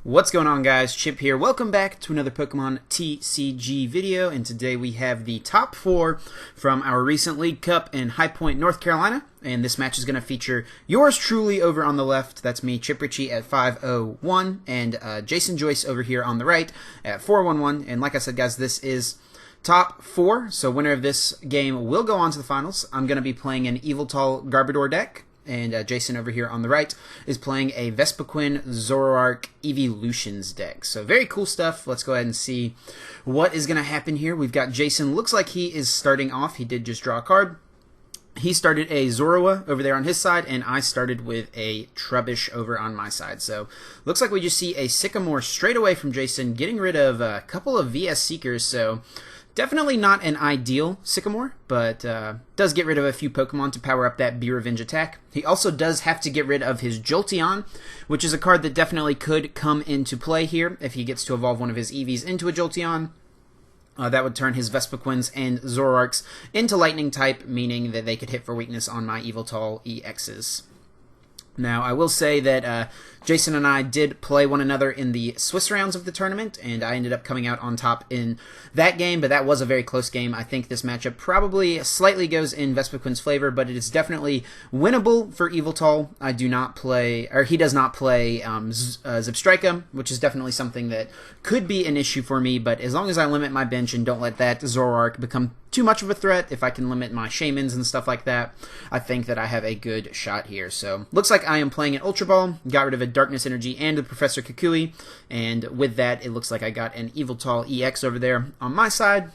What's going on, guys? Chip here. Welcome back to another Pokemon TCG video, and today we have the top 4 from our recent League Cup in High Point, North Carolina, and this match is going to feature yours truly over on the left. That's me, Chip Richey, at 501, and Jason Joyce over here on the right at 411, and like I said, guys, this is top 4, so winner of this game will go on to the finals. I'm going to be playing an Yveltal Garbodor deck. And Jason over here on the right is playing a Vespiquen Zoroark Evolutions deck. So very cool stuff. Let's go ahead and see what is going to happen here. We've got Jason. Looks like he is starting off. He did just draw a card. He started a Zorua over there on his side, and I started with a Trubbish over on my side. So looks like we just see a Sycamore straight away from Jason, getting rid of a couple of VS Seekers. So definitely not an ideal Sycamore, but does get rid of a few Pokemon to power up that Be Revenge attack. He also does have to get rid of his Jolteon, which is a card that definitely could come into play here if he gets to evolve one of his Eevees into a Jolteon. That would turn his Vespiquens and Zoroarks into Lightning type, meaning that they could hit for weakness on my Yveltal EXs. Now, I will say that Jason and I did play one another in the Swiss rounds of the tournament, and I ended up coming out on top in that game, but that was a very close game. I think this matchup probably slightly goes in Vespiquen's favor, but it is definitely winnable for Yveltal. I do not play, or he does not play Zebstrika, which is definitely something that could be an issue for me, but as long as I limit my bench and don't let that Zoroark become too much of a threat, if I can limit my Shaymins and stuff like that, I think that I have a good shot here. So, looks like I am playing an Ultra Ball, got rid of a Darkness Energy and a Professor Kukui, and with that, it looks like I got an Yveltal EX over there on my side.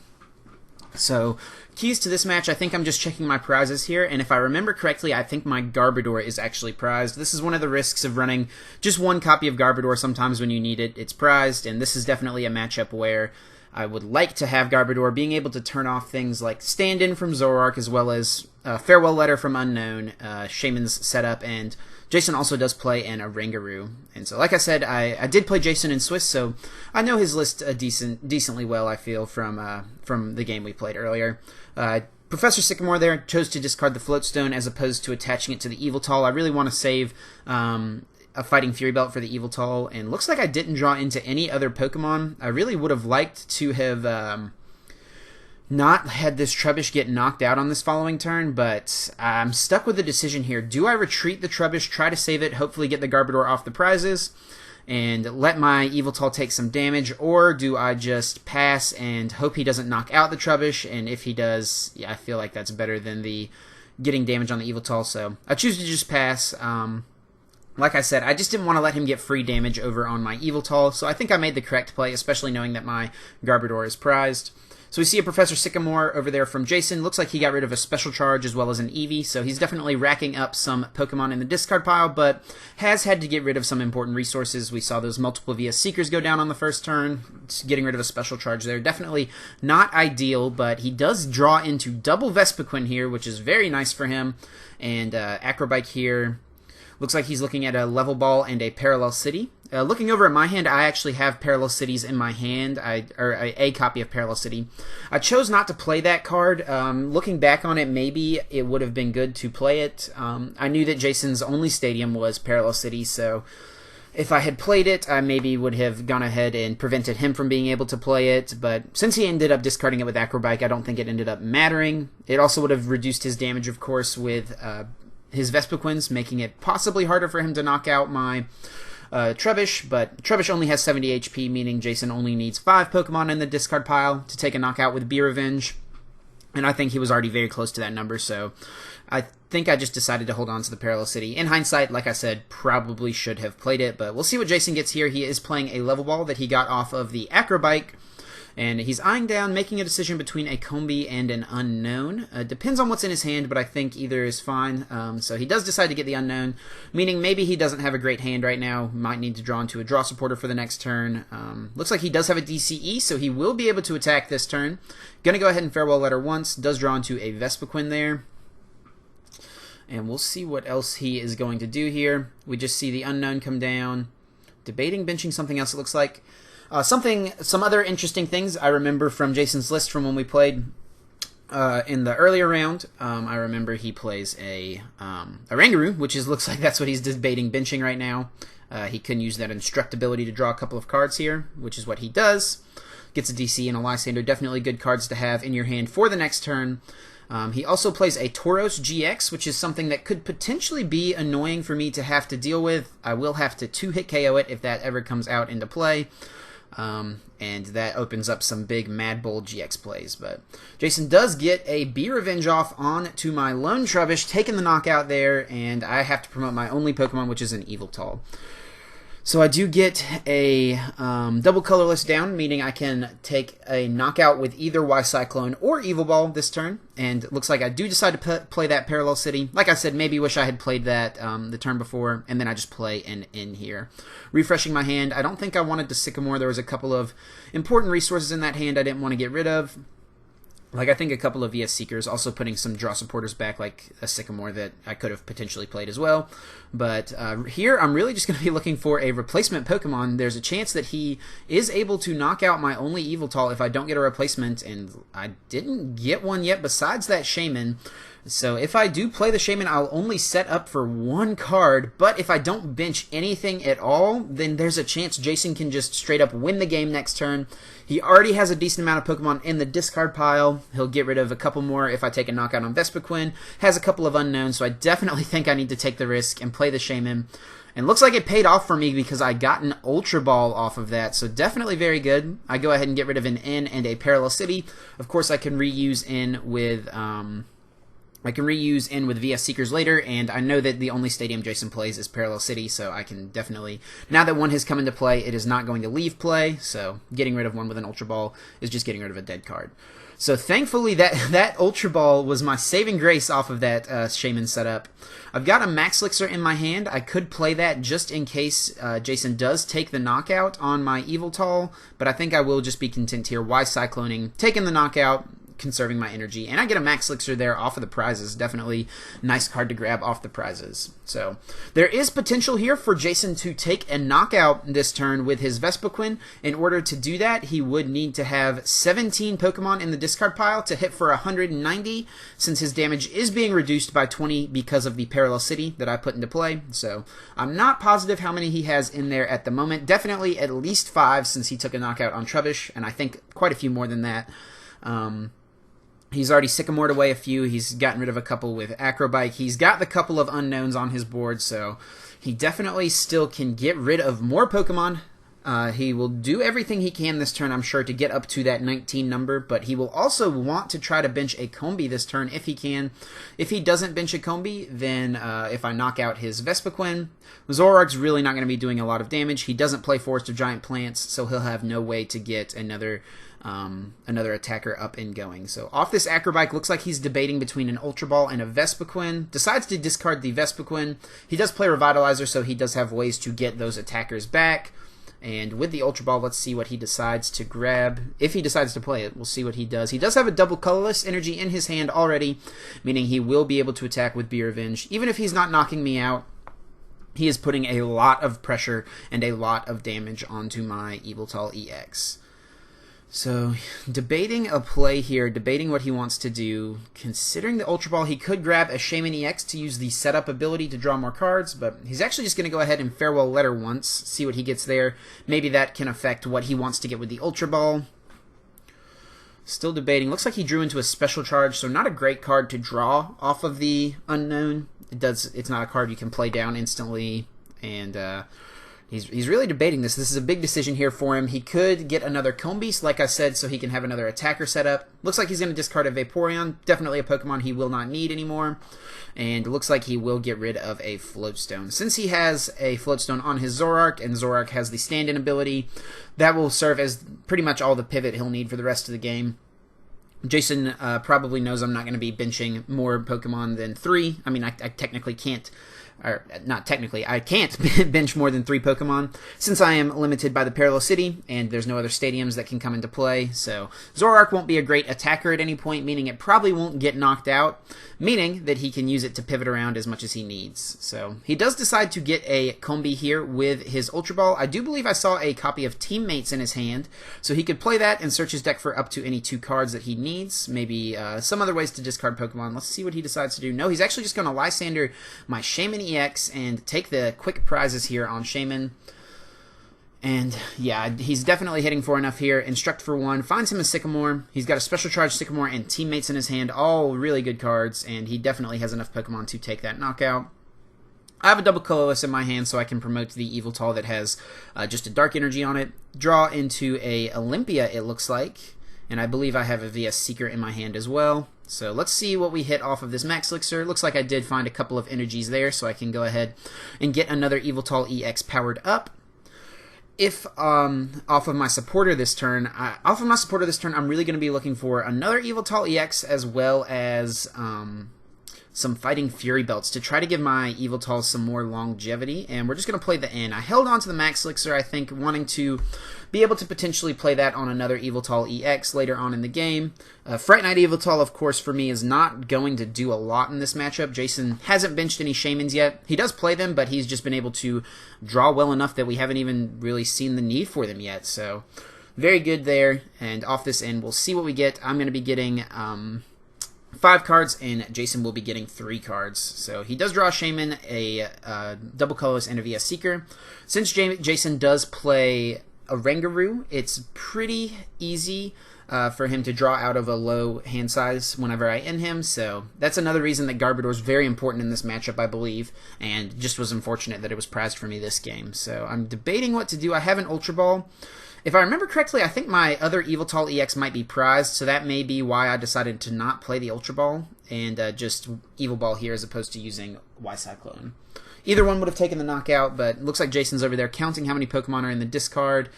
So, keys to this match, I think I'm just checking my prizes here, and if I remember correctly, I think my Garbodor is actually prized. This is one of the risks of running just one copy of Garbodor. Sometimes when you need it, it's prized, and this is definitely a matchup where I would like to have Garbodor being able to turn off things like Stand-In from Zoroark, as well as Farewell Letter from Unknown, Shaymin's setup, and Jason also does play an Oranguru. And so, like I said, I did play Jason in Swiss, so I know his list decently well, I feel, from the game we played earlier. Professor Sycamore there chose to discard the Floatstone as opposed to attaching it to the Yveltal. I really want to save a Fighting Fury Belt for the Yveltal, and looks like I didn't draw into any other Pokemon. I really would have liked to have not had this Trubbish get knocked out on this following turn, but I'm stuck with the decision here. Do I retreat the Trubbish, try to save it, hopefully get the Garbodor off the prizes, and let my Yveltal take some damage, or do I just pass and hope he doesn't knock out the Trubbish, and if he does, yeah, I feel like that's better than the getting damage on the Yveltal, so I choose to just pass. Like I said, I just didn't want to let him get free damage over on my Yveltal, so I think I made the correct play, especially knowing that my Garbodor is prized. So we see a Professor Sycamore over there from Jason. Looks like he got rid of a Special Charge as well as an Eevee, so he's definitely racking up some Pokemon in the discard pile, but has had to get rid of some important resources. We saw those multiple VS Seekers go down on the first turn, getting rid of a Special Charge there. Definitely not ideal, but he does draw into double Vespiquen here, which is very nice for him, and Acrobike here. Looks like he's looking at a Level Ball and a Parallel City. Looking over at my hand, I actually have Parallel Cities in my hand, or a copy of Parallel City. I chose not to play that card. Looking back on it, maybe it would have been good to play it. I knew that Jason's only stadium was Parallel City, so if I had played it, I maybe would have gone ahead and prevented him from being able to play it, but since he ended up discarding it with Acrobike, I don't think it ended up mattering. It also would have reduced his damage, of course, with his Vespiquens, making it possibly harder for him to knock out my Trubbish, but Trubbish only has 70 HP, meaning Jason only needs 5 Pokemon in the discard pile to take a knockout with Be Revenge, and I think he was already very close to that number, so I think I just decided to hold on to the Parallel City. In hindsight, like I said, probably should have played it, but we'll see what Jason gets here. He is playing a Level Ball that he got off of the Acrobike, and he's eyeing down, making a decision between a Combi and an Unknown. Depends on what's in his hand, but I think either is fine. So he does decide to get the Unknown, meaning maybe he doesn't have a great hand right now. Might need to draw into a draw supporter for the next turn. Looks like he does have a DCE, so he will be able to attack this turn. Gonna go ahead and Farewell Letter once. Does draw into a Vespiquen there. And we'll see what else he is going to do here. We just see the Unknown come down. Debating benching something else, it looks like. Some other interesting things I remember from Jason's list from when we played in the earlier round. I remember he plays a Oranguru, which looks like that's what he's debating benching right now. He can use that instructability to draw a couple of cards here, which is what he does. Gets a DC and a Lysander, definitely good cards to have in your hand for the next turn. He also plays a Tauros GX, which is something that could potentially be annoying for me to have to deal with. I will have to 2-hit KO it if that ever comes out into play. And that opens up some big Mad Bull GX plays. But Jason does get a Be Revenge off on to my Lone Trubbish, taking the knockout there, and I have to promote my only Pokemon, which is an Yveltal. So I do get a double colorless down, meaning I can take a knockout with either Y-Cyclone or Evil Ball this turn, and it looks like I do decide to play that Parallel City. Like I said, maybe wish I had played that the turn before, and then I just play an in here. Refreshing my hand, I don't think I wanted to Sycamore. There was a couple of important resources in that hand I didn't want to get rid of. Like, I think a couple of VS Seekers, also putting some draw supporters back, like a Sycamore that I could have potentially played as well. But here, I'm really just going to be looking for a replacement Pokemon. There's a chance that he is able to knock out my only Yveltal if I don't get a replacement, and I didn't get one yet besides that Shaman. So if I do play the Shaman, I'll only set up for one card, but if I don't bench anything at all, then there's a chance Jason can just straight up win the game next turn. He already has a decent amount of Pokemon in the discard pile. He'll get rid of a couple more if I take a knockout on Vespiquen. Has a couple of unknowns, so I definitely think I need to take the risk and play the Shaman. And looks like it paid off for me because I got an Ultra Ball off of that, so definitely very good. I go ahead and get rid of an N and a Parallel City. Of course, I can reuse in with VS Seekers later, and I know that the only stadium Jason plays is Parallel City, so I can definitely, now that one has come into play, it is not going to leave play, so getting rid of one with an Ultra Ball is just getting rid of a dead card. So thankfully that Ultra Ball was my saving grace off of that Shaman setup. I've got a Max Elixir in my hand. I could play that just in case Jason does take the knockout on my Yveltal, but I think I will just be content here. Y-Cycloning, taking the knockout, conserving my energy, and I get a Max Elixir there off of the prizes. Definitely nice card to grab off the prizes. So there is potential here for Jason to take a knockout this turn with his Vespiquen. In order to do that, he would need to have 17 Pokemon in the discard pile to hit for 190, since his damage is being reduced by 20 because of the Parallel City that I put into play. So I'm not positive how many he has in there at the moment. Definitely at least 5, since he took a knockout on Trubbish, and I think quite a few more than that. He's already Sycamored away a few. He's gotten rid of a couple with Acrobike. He's got the couple of unknowns on his board, so he definitely still can get rid of more Pokemon. He will do everything he can this turn, I'm sure, to get up to that 19 number, but he will also want to try to bench a Combi this turn if he can. If he doesn't bench a Combi, then if I knock out his Vespiquen, Zoroark's really not going to be doing a lot of damage. He doesn't play Forest of Giant Plants, so he'll have no way to get another attacker up and going. So off this Acrobike, looks like he's debating between an Ultra Ball and a Vespiquen. Decides to discard the Vespiquen. He does play Revitalizer, so he does have ways to get those attackers back. And with the Ultra Ball, let's see what he decides to grab. If he decides to play it, we'll see what he does. He does have a double colorless energy in his hand already, meaning he will be able to attack with Be Revenge. Even if he's not knocking me out, he is putting a lot of pressure and a lot of damage onto my Yveltal EX. So, debating a play here, debating what he wants to do. Considering the Ultra Ball, he could grab a Shaman EX to use the setup ability to draw more cards, but he's actually just going to go ahead and Farewell Letter once, see what he gets there. Maybe that can affect what he wants to get with the Ultra Ball. Still debating. Looks like he drew into a Special Charge, so not a great card to draw off of the Unknown. It's not a card you can play down instantly, and He's really debating this. This is a big decision here for him. He could get another Combeast, like I said, so he can have another attacker set up. Looks like he's going to discard a Vaporeon. Definitely a Pokemon he will not need anymore. And it looks like he will get rid of a Floatstone. Since he has a Floatstone on his Zoroark, and Zoroark has the stand-in ability, that will serve as pretty much all the pivot he'll need for the rest of the game. Jason probably knows I'm not going to be benching more Pokemon than 3. I mean, I technically can't. Or not technically, I can't bench more than 3 Pokemon since I am limited by the Parallel City and there's no other stadiums that can come into play. So Zoroark won't be a great attacker at any point, meaning it probably won't get knocked out, meaning that he can use it to pivot around as much as he needs. So he does decide to get a Combi here with his Ultra Ball. I do believe I saw a copy of Teammates in his hand, so he could play that and search his deck for up to any 2 cards that he needs. Maybe some other ways to discard Pokemon. Let's see what he decides to do. No, he's actually just going to Lysander my Shaman EX and take the quick prizes here on Shaman. And yeah, he's definitely hitting for enough here. Instruct for 1, finds him a Sycamore. He's got a Special Charge Sycamore and Teammates in his hand, all really good cards, and he definitely has enough Pokemon to take that knockout. I have a double colorless in my hand, so I can promote the Yveltal that has just a dark energy on it. Draw into a Olympia, it looks like, and I believe I have a VS Seeker in my hand as well. So let's see what we hit off of this Max Elixir. Looks like I did find a couple of energies there, so I can go ahead and get another Yveltal EX powered up. If off of my supporter this turn, I'm really going to be looking for another Yveltal EX as well as some Fighting Fury Belts to try to give my Yveltal some more longevity, and we're just going to play the N. I held on to the Max Elixir, I think, wanting to be able to potentially play that on another Yveltal EX later on in the game. Fright Night Yveltal, of course, for me is not going to do a lot in this matchup. Jason hasn't benched any Shamans yet. He does play them, but he's just been able to draw well enough that we haven't even really seen the need for them yet, so very good there. And off this end, we'll see what we get. I'm going to be getting 5 cards, and Jason will be getting 3 cards. So he does draw a Shaman, a double colorless, and a VS Seeker. Since Jason does play a Rangaroo, it's pretty easy for him to draw out of a low hand size whenever I end him. So that's another reason that Garbodor is very important in this matchup, I believe, and just was unfortunate that it was prized for me this game. So I'm debating what to do. I have an Ultra Ball. If I remember correctly, I think my other Yveltal EX might be prized, so that may be why I decided to not play the Ultra Ball and just Evil Ball here as opposed to using Y-Cyclone. Either one would have taken the knockout, but it looks like Jason's over there counting how many Pokemon are in the discard.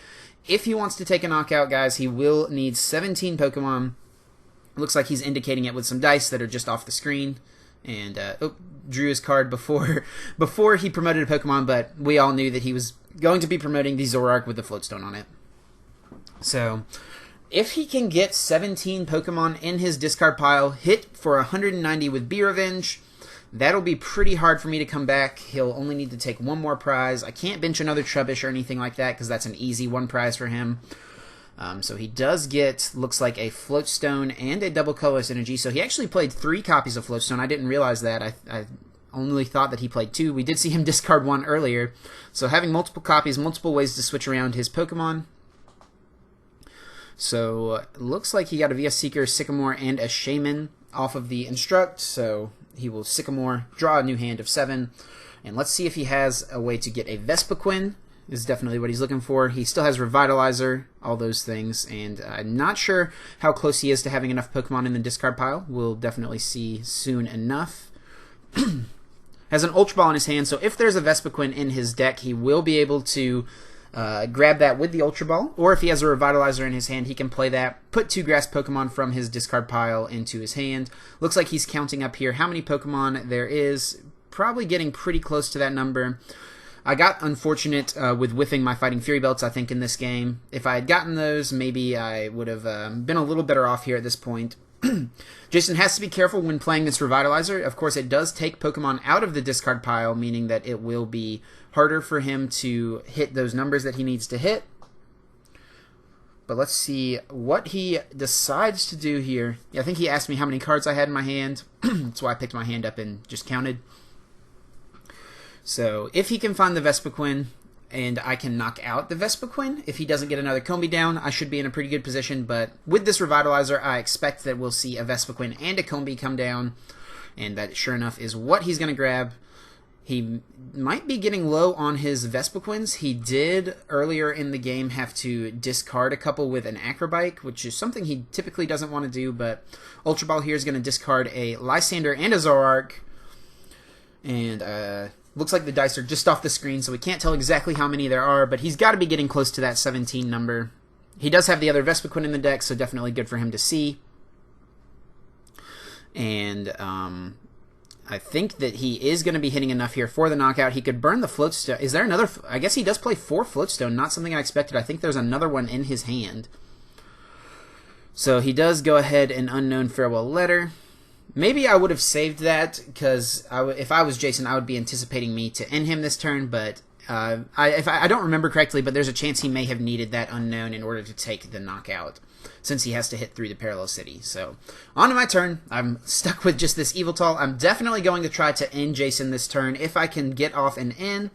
If he wants to take a knockout, guys, he will need 17 Pokemon. It looks like he's indicating it with some dice that are just off the screen. And, drew his card before he promoted a Pokemon, but we all knew that he was going to be promoting the Zoroark with the Floatstone on it. So, if he can get 17 Pokemon in his discard pile, hit for 190 with Bee Revenge, that'll be pretty hard for me to come back. He'll only need to take 1 more prize. I can't bench another Trubbish or anything like that because that's an easy 1 prize for him. So he does get, looks like, a Floatstone and a double colorless energy. So he actually played 3 copies of Floatstone. I didn't realize that. I only thought that he played 2. We did see him discard 1 earlier. So having multiple copies, multiple ways to switch around his Pokemon. So looks like he got a VS Seeker, Sycamore, and a Shaman off of the Instruct. So he will Sycamore, draw a new hand of 7. And let's see if he has a way to get a Vespiquen. Is definitely what he's looking for. He still has Revitalizer, all those things, and I'm not sure how close he is to having enough Pokemon in the discard pile. We'll definitely see soon enough. Has an Ultra Ball in his hand, so if there's a Vespiquen in his deck, he will be able to grab that with the Ultra Ball, or if he has a Revitalizer in his hand, he can play that, put 2 Grass Pokemon from his discard pile into his hand. Looks like he's counting up here how many Pokemon there is, probably getting pretty close to that number. I got unfortunate with whiffing my Fighting Fury Belts, I think, in this game. If I had gotten those, maybe I would have been a little better off here at this point. Jason has to be careful when playing this Revitalizer. Of course, it does take Pokemon out of the discard pile, meaning that it will be harder for him to hit those numbers that he needs to hit. But let's see what he decides to do here. Yeah, I think he asked me how many cards I had in my hand. That's why I picked my hand up and just counted. So if he can find the Vespiquen and I can knock out the Vespiquen, if he doesn't get another Combi down, I should be in a pretty good position. But with this Revitalizer, I expect that we'll see a Vespiquen and a Combi come down. And that, sure enough, is what he's going to grab. He might be getting low on his Vespiquens. He did, earlier in the game, have to discard a couple with an Acrobike, which is something he typically doesn't want to do. But Ultra Ball here is going to discard a Lysander and a Zoroark. And, looks like the dice are just off the screen, so we can't tell exactly how many there are, but he's got to be getting close to that 17 number. He does have the other Vespiquen in the deck, so definitely good for him to see. And I think that he is going to be hitting enough here for the knockout. He could burn the Floatstone. Is there another? I guess he does play 4 Floatstone, not something I expected. I think there's another one in his hand. So he does go ahead and Unknown Farewell Letter. Maybe I would have saved that, because if I was Jason, I would be anticipating me to end him this turn, but If I don't remember correctly, but there's a chance he may have needed that unknown in order to take the knockout, since he has to hit through the Parallel City. So, on to my turn. I'm stuck with just this Eviltal. I'm definitely going to try to end Jason this turn. If I can get off an N,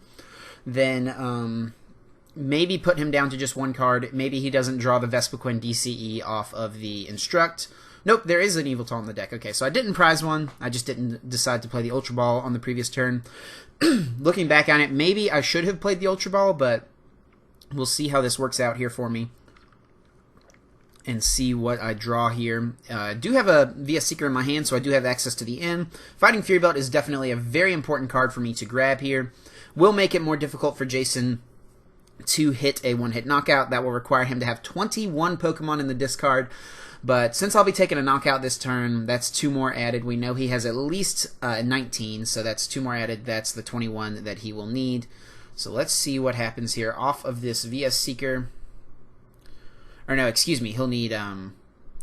then maybe put him down to just one card. Maybe he doesn't draw the Vespiquen DCE off of the Instruct. Nope, there is an Eviltal in the deck. Okay, so I didn't prize one. I just didn't decide to play the Ultra Ball on the previous turn. Looking back on it, maybe I should have played the Ultra Ball, but we'll see how this works out here for me and see what I draw here. I do have a VS Seeker in my hand, so I do have access to the N. Fighting Fury Belt is definitely a very important card for me to grab here. Will make it more difficult for Jason to hit a one-hit knockout. That will require him to have 21 Pokemon in the discard. But since I'll be taking a knockout this turn, that's 2 more added. We know he has at least 19, so that's 2 more added. That's the 21 that he will need. So let's see what happens here off of this VS Seeker. Or no, excuse me, he'll need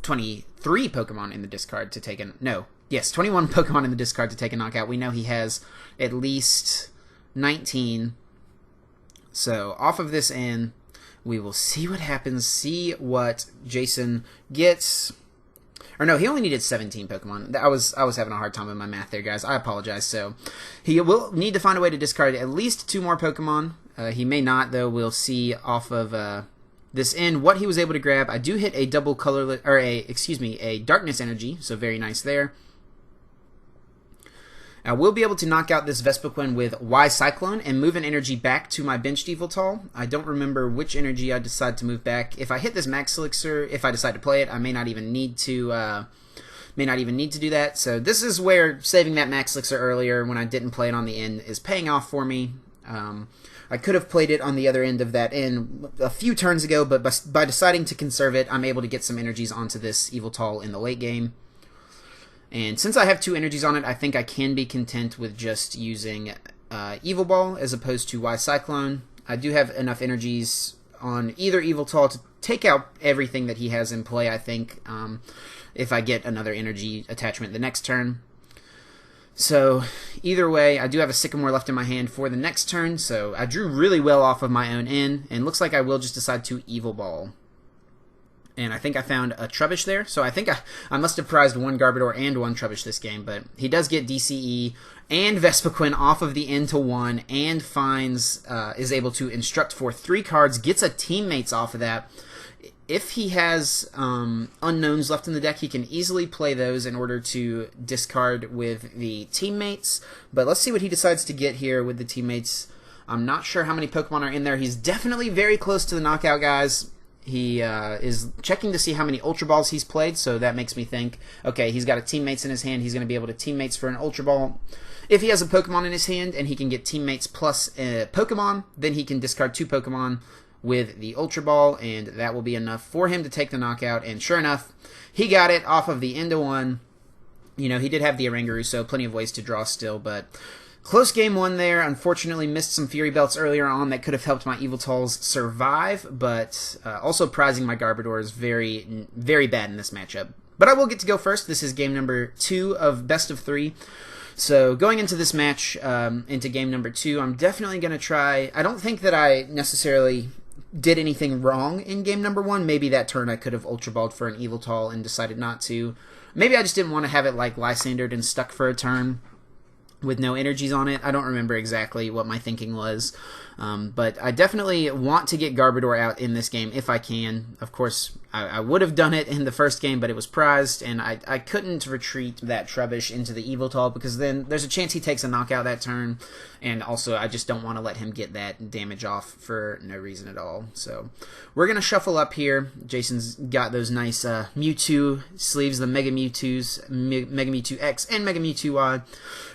23 Pokemon in the discard to take a... No, yes, 21 Pokemon in the discard to take a knockout. We know he has at least 19. So off of this N, we will see what happens, see what Jason gets. Or no, he only needed 17 Pokemon. I was having a hard time with my math there, guys. I apologize. So he will need to find a way to discard at least 2 more Pokemon. He may not, though. We'll see off of this N what he was able to grab. I do hit a double colorless, or a Darkness Energy, so very nice there. I will be able to knock out this Vespiquen with Y Cyclone and move an energy back to my benched Eviltal. I don't remember which energy I decide to move back. If I hit this Max Elixir, if I decide to play it, I may not even need to do that. So this is where saving that Max Elixir earlier when I didn't play it on the end is paying off for me. I could have played it on the other end of that end a few turns ago, but by deciding to conserve it, I'm able to get some energies onto this Eviltal in the late game. And since I have 2 energies on it, I think I can be content with just using Evil Ball as opposed to Y Cyclone. I do have enough energies on either Eviltal to take out everything that he has in play, I think, if I get another energy attachment the next turn. So either way, I do have a Sycamore left in my hand for the next turn, so I drew really well off of my own N, and looks like I will just decide to Evil Ball. And I think I found a Trubbish there. So I think I must have prized 1 Garbodor and 1 Trubbish this game. But he does get DCE and Vespiquen off of the N to 1 and is able to instruct for 3 cards, gets a Teammates off of that. If he has unknowns left in the deck, he can easily play those in order to discard with the Teammates. But let's see what he decides to get here with the Teammates. I'm not sure how many Pokemon are in there. He's definitely very close to the knockout, guys. He is checking to see how many Ultra Balls he's played, so that makes me think, okay, he's got a Teammates in his hand. He's going to be able to Teammates for an Ultra Ball. If he has a Pokemon in his hand and he can get Teammates plus Pokemon, then he can discard 2 Pokemon with the Ultra Ball, and that will be enough for him to take the knockout. And sure enough, he got it off of the end of 1. You know, he did have the Oranguru, so plenty of ways to draw still, but... Close game 1 there. Unfortunately, missed some Fury Belts earlier on that could have helped my Eviltals survive, but also prizing my Garbodor is very, very bad in this matchup. But I will get to go first. This is game number 2 of best of 3. So going into this match, into game number 2, I'm definitely going to try... I don't think that I necessarily did anything wrong in game number 1. Maybe that turn I could have Ultra Balled for an Eviltal and decided not to. Maybe I just didn't want to have it like Lysandered and stuck for a turn with no energies on it. I don't remember exactly what my thinking was, but I definitely want to get Garbodor out in this game if I can. Of course, I would have done it in the first game, but it was prized, and I couldn't retreat that Trubbish into the Eviltal because then there's a chance he takes a knockout that turn, and also I just don't want to let him get that damage off for no reason at all. So we're going to shuffle up here. Jason's got those nice Mewtwo sleeves, the Mega Mewtwo's, Mega Mewtwo X and Mega Mewtwo Y,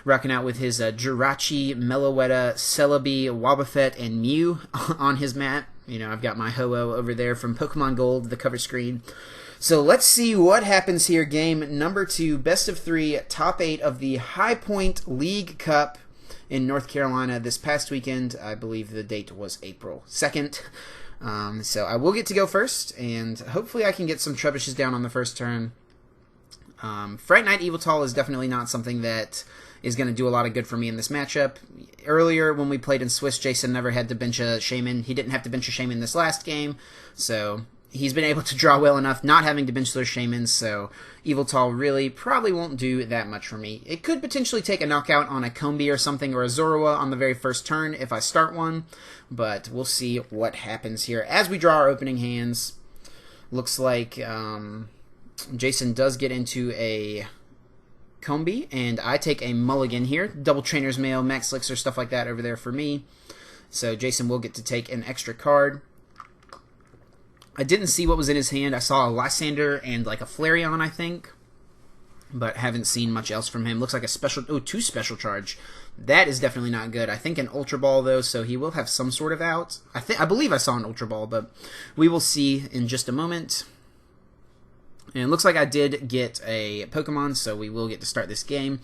rocking out with his Jirachi, Meloetta, Celebi, Wobbuffet, and Mew on his mat. You know, I've got my Ho-Oh over there from Pokemon Gold, the cover screen. So let's see what happens here. Game number 2, best of 3, top 8 of the High Point League Cup in North Carolina this past weekend. I believe the date was April 2nd. So I will get to go first, and hopefully I can get some Trubbishes down on the first turn. Fright Night Eviltal is definitely not something that is going to do a lot of good for me in this matchup. Earlier, when we played in Swiss, Jason never had to bench a Shaman. He didn't have to bench a Shaman this last game, so he's been able to draw well enough, not having to bench those Shamans, so Yveltal really probably won't do that much for me. It could potentially take a knockout on a Combi or something, or a Zorua on the very first turn if I start one, but we'll see what happens here. As we draw our opening hands, looks like Jason does get into a Combi, and I take a mulligan here. Double Trainer's Mail, Max Elixir, stuff like that over there for me. So Jason will get to take an extra card. I didn't see what was in his hand. I saw a Lysander and like a Flareon, I think, but haven't seen much else from him. Looks like a special, 2 special charge. That is definitely not good. I think an Ultra Ball though, so he will have some sort of out. I believe I saw an Ultra Ball, but we will see in just a moment. And it looks like I did get a Pokemon, so we will get to start this game.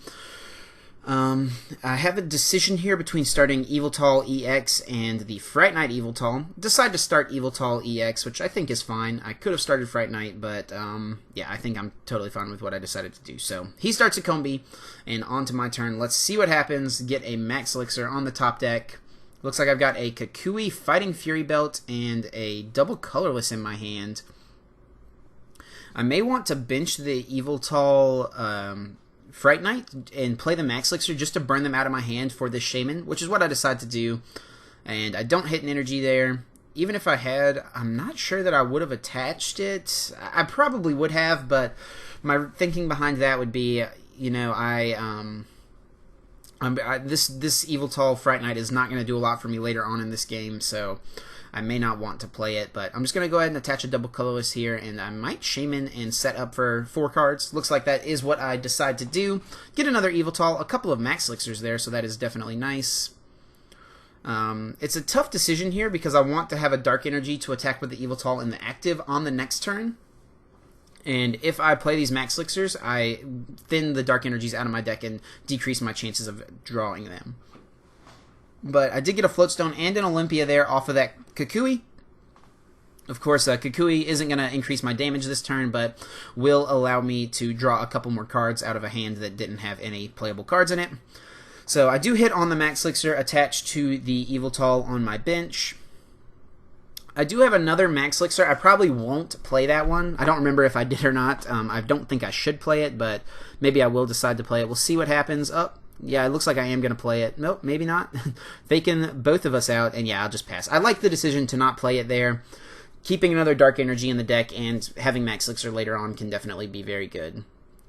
I have a decision here between starting Yveltal EX and the Fright Knight Yveltal. Decide to start Yveltal EX, which I think is fine. I could have started Fright Knight, but yeah, I think I'm totally fine with what I decided to do. So he starts a Combi, and on to my turn. Let's see what happens. Get a Max Elixir on the top deck. Looks like I've got a Kukui, Fighting Fury Belt, and a double colorless in my hand. I may want to bench the Yveltal Fright Knight and play the Max Elixir just to burn them out of my hand for this Shaman, which is what I decided to do. And I don't hit an energy there. Even if I had, I'm not sure that I would have attached it. I probably would have, but my thinking behind that would be, you know, this Yveltal Fright Knight is not going to do a lot for me later on in this game, so I may not want to play it, but I'm just going to go ahead and attach a double colorless here, and I might Shaman and set up for 4 cards. Looks like that is what I decide to do. Get another Yveltal, a couple of Max Elixirs there, so that is definitely nice. It's a tough decision here because I want to have a Dark Energy to attack with the Yveltal in the active on the next turn. And if I play these Max Elixirs, I thin the Dark Energies out of my deck and decrease my chances of drawing them. But I did get a Floatstone and an Olympia there off of that Kukui. Of course, Kukui isn't going to increase my damage this turn, but will allow me to draw a couple more cards out of a hand that didn't have any playable cards in it. So I do hit on the Max Elixir attached to the Yveltal on my bench. I do have another Max Elixir. I probably won't play that one. I don't remember if I did or not. I don't think I should play it, but maybe I will decide to play it. We'll see what happens. Oh, yeah, it looks like I am going to play it. Nope, maybe not. Faking both of us out, and yeah, I'll just pass. I like the decision to not play it there. Keeping another Dark Energy in the deck and having Max Elixir later on can definitely be very good.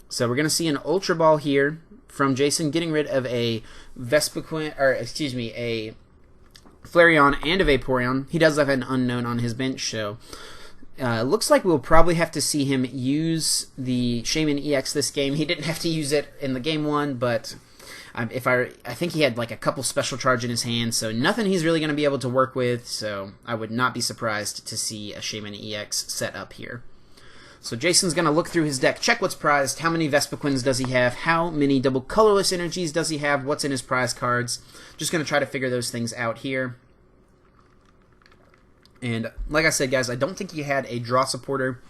So we're going to see an Ultra Ball here from Jason, getting rid of a a Flareon and a Vaporeon. He does have an Unknown on his bench, so looks like we'll probably have to see him use the Shaman EX this game. He didn't have to use it in the game 1, but I think he had like a couple special charge in his hand, so nothing he's really going to be able to work with, so I would not be surprised to see a Shaman EX set up here. So Jason's going to look through his deck, check what's prized, how many Vespiquens does he have, how many double colorless energies does he have, what's in his prize cards. Just going to try to figure those things out here. And like I said, guys, I don't think he had a draw supporter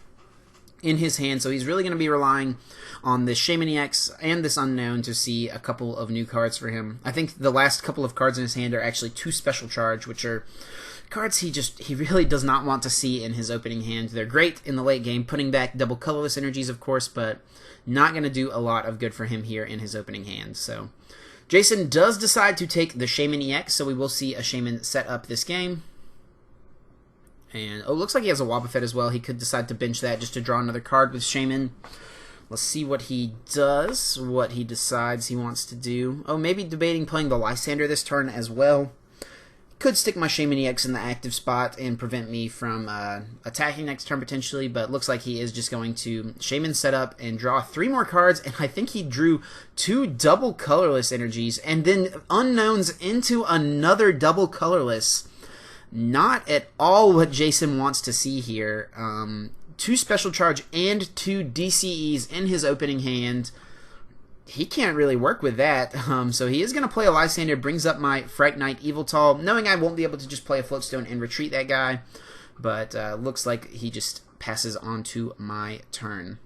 in his hand, so he's really going to be relying on this Shaman EX and this Unknown to see a couple of new cards for him. I think the last couple of cards in his hand are actually 2 special charge, which are cards he really does not want to see in his opening hand. They're great in the late game, putting back double colorless energies, of course, but not going to do a lot of good for him here in his opening hand. So Jason does decide to take the Shaman EX, so we will see a Shaman set up this game. And oh, looks like he has a Wobbuffet as well. He could decide to bench that just to draw another card with Shaman. Let's see what he does, what he decides he wants to do. Oh, maybe debating playing the Lysander this turn as well. Could stick my Shaman EX in the active spot and prevent me from attacking next turn potentially, but looks like he is just going to Shaman set up and draw 3 more cards, and I think he drew 2 double colorless energies and then Unknowns into another double colorless. Not at all what Jason wants to see here. 2 special charge and 2 DCEs in his opening hand. He can't really work with that, so he is going to play a Lysander, brings up my Fright Knight Yveltal, knowing I won't be able to just play a Floatstone and retreat that guy, but looks like he just passes on to my turn.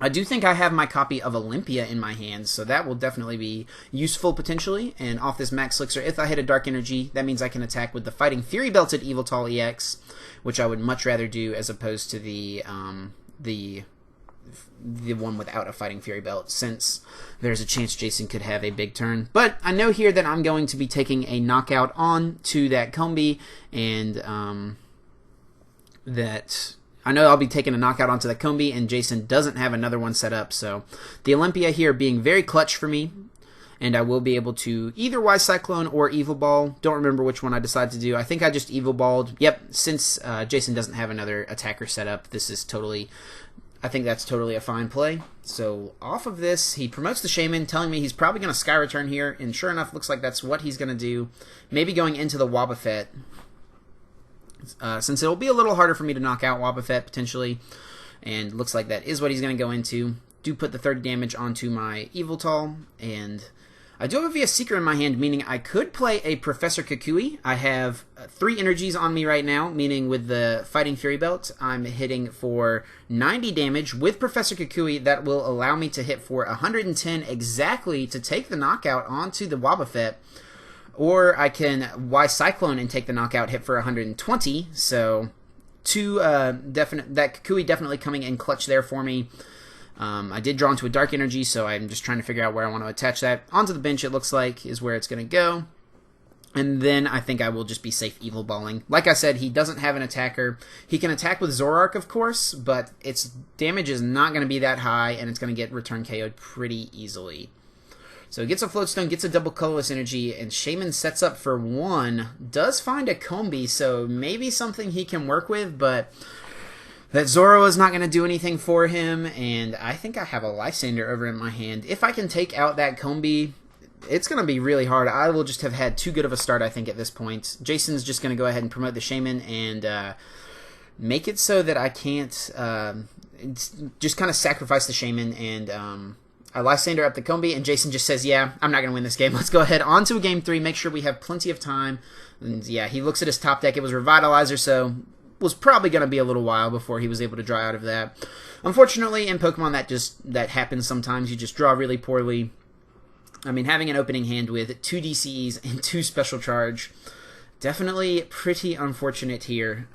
I do think I have my copy of Olympia in my hands, so that will definitely be useful potentially. And off this Max Elixir, if I hit a Dark Energy, that means I can attack with the Fighting Fury Belted Eviltall EX, which I would much rather do as opposed to the one without a Fighting Fury Belt, since there's a chance Jason could have a big turn. But I know here that I'm going to be taking a knockout on to that Combi, and I know I'll be taking a knockout onto the Combi, and Jason doesn't have another one set up, so the Olympia here being very clutch for me, and I will be able to either Wise Cyclone or Evil Ball. Don't remember which one I decided to do. I think I just Evil Balled. Yep, since Jason doesn't have another attacker set up, this is totally... I think that's totally a fine play. So off of this, he promotes the Shaman, telling me he's probably going to Sky Return here, and sure enough, looks like that's what he's going to do. Maybe going into the Wobbuffet, since it'll be a little harder for me to knock out Wobbuffet potentially, and looks like that is what he's going to go into. Do put the 30 damage onto my Eviltall, and I do have a VS Seeker in my hand, meaning I could play a Professor Kukui. I have 3 energies on me right now, meaning with the Fighting Fury Belt, I'm hitting for 90 damage. With Professor Kukui, that will allow me to hit for 110 exactly to take the knockout onto the Wobbuffet. Or I can Wise Cyclone and take the knockout, hit for 120. So, that Kukui definitely coming in clutch there for me. I did draw into a Dark Energy, so I'm just trying to figure out where I want to attach that. Onto the bench, it looks like, is where it's going to go. And then I think I will just be safe Evil Balling. Like I said, he doesn't have an attacker. He can attack with Zoroark, of course, but its damage is not going to be that high, and it's going to get return KO'd pretty easily. So he gets a Floatstone, gets a double colorless energy, and Shaman sets up for 1. Does find a Combi, so maybe something he can work with, but that Zoro is not going to do anything for him, and I think I have a Lysander over in my hand. If I can take out that Combi, it's going to be really hard. I will just have had too good of a start, I think, at this point. Jason's just going to go ahead and promote the Shaman and make it so that I can't just kind of sacrifice the Shaman, and I Lysander up the Combi, and Jason just says, yeah, I'm not going to win this game. Let's go ahead on to a game 3, make sure we have plenty of time. And yeah, he looks at his top deck. It was Revitalizer, so was probably going to be a little while before he was able to draw out of that. Unfortunately, in Pokemon, that happens sometimes. You just draw really poorly. I mean, having an opening hand with 2 DCEs and 2 Special Charge, definitely pretty unfortunate here.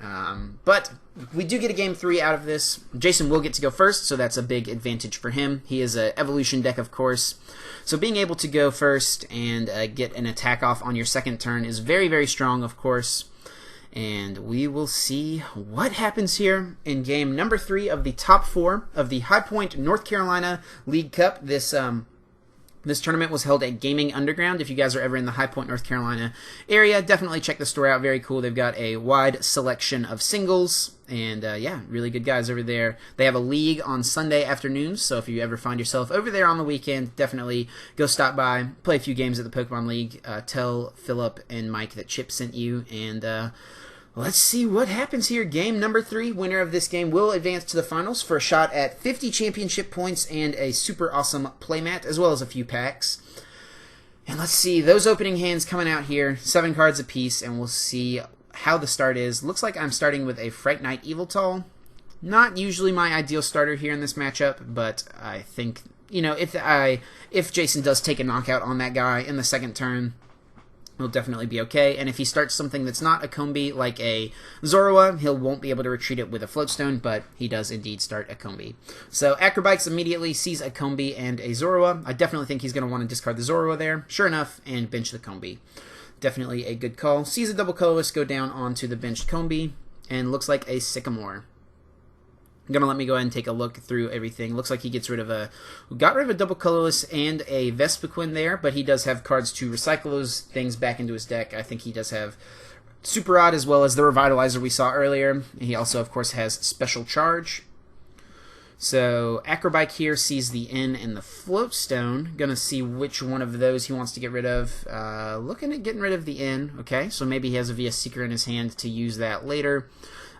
But we do get a game 3 out of this. Jason will get to go first, so that's a big advantage for him. He is an evolution deck, of course. So being able to go first and get an attack off on your second turn is very, very strong, of course. And we will see what happens here in game number 3 of the top 4 of the High Point, North Carolina League Cup. This tournament was held at Gaming Underground. If you guys are ever in the High Point, North Carolina area, definitely check the store out. Very cool. They've got a wide selection of singles, and yeah, really good guys over there. They have a league on Sunday afternoons, so if you ever find yourself over there on the weekend, definitely go stop by, play a few games at the Pokemon League. Tell Philip and Mike that Chip sent you, and let's see what happens here. Game number 3. Winner of this game will advance to the finals for a shot at 50 championship points and a super awesome playmat, as well as a few packs. And let's see, those opening hands coming out here, 7 cards apiece, and we'll see how the start is. Looks like I'm starting with a Fright Knight Eviltall. Not usually my ideal starter here in this matchup, but I think, you know, if Jason does take a knockout on that guy in the second turn, will definitely be okay. And if he starts something that's not a Combi, like a Zorua, he won't be able to retreat it with a Floatstone, but he does indeed start a Combi. So Acrobikes immediately sees a Combi and a Zorua. I definitely think he's going to want to discard the Zorua there. Sure enough, and bench the Combi. Definitely a good call. Sees a double colorless go down onto the benched Combi, and looks like a Sycamore. Gonna let me go ahead and take a look through everything. Looks like he got rid of a double colorless and a Vespiquen there, but he does have cards to recycle those things back into his deck. I think he does have Super Rod as well as the Revitalizer we saw earlier. He also, of course, has Special Charge. So Acrobike here sees the N and the Floatstone. Gonna see which one of those he wants to get rid of. Looking at getting rid of the N. Okay, so maybe he has a VS Seeker in his hand to use that later.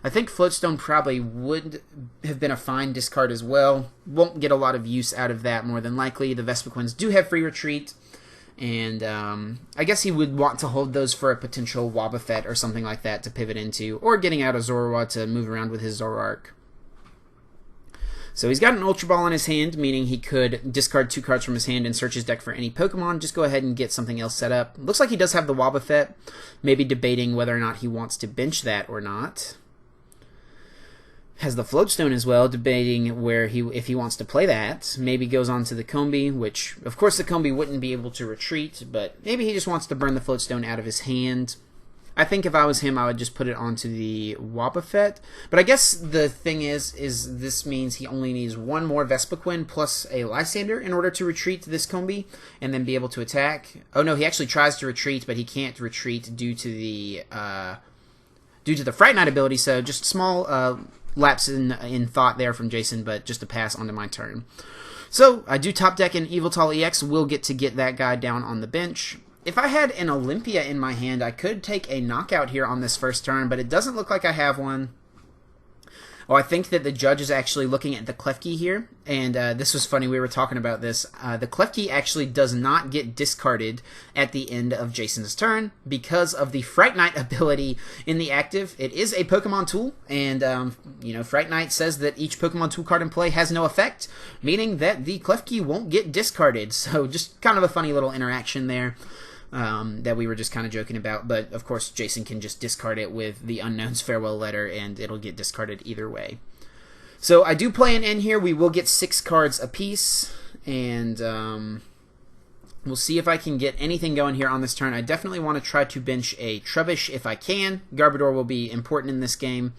I think Floatstone probably would have been a fine discard as well. Won't get a lot of use out of that more than likely. The Vespiquens do have free retreat, and I guess he would want to hold those for a potential Wobbuffet or something like that to pivot into, or getting out a Zorua to move around with his Zoroark. So he's got an Ultra Ball in his hand, meaning he could discard 2 cards from his hand and search his deck for any Pokemon. Just go ahead and get something else set up. Looks like he does have the Wobbuffet, maybe debating whether or not he wants to bench that or not. Has the Floatstone as well, debating if he wants to play that. Maybe goes on to the Combi, which, of course, the Combi wouldn't be able to retreat, but maybe he just wants to burn the Floatstone out of his hand. I think if I was him, I would just put it onto the Wobbuffet. But I guess the thing is this means he only needs 1 more Vespiquen plus a Lysander in order to retreat this Combi and then be able to attack. Oh no, he actually tries to retreat, but he can't retreat due to the Fright Knight ability. So just small lapse in thought there from Jason, but just a pass onto my turn. So I do top deck an Yveltal EX. We'll get that guy down on the bench. If I had an Olympia in my hand, I could take a knockout here on this first turn, but it doesn't look like I have one. Oh, I think that the judge is actually looking at the Klefki here, and this was funny, we were talking about this. The Klefki actually does not get discarded at the end of Jason's turn because of the Fright Knight ability in the active. It is a Pokemon tool, and Fright Knight says that each Pokemon tool card in play has no effect, meaning that the Klefki won't get discarded. So just kind of a funny little interaction there. That we were just kind of joking about, but of course Jason can just discard it with the Unknown's Farewell Letter and it'll get discarded either way. So I do play an N here. We will get 6 cards apiece, and we'll see if I can get anything going here on this turn. I definitely want to try to bench a Trubbish if I can. Garbodor will be important in this game.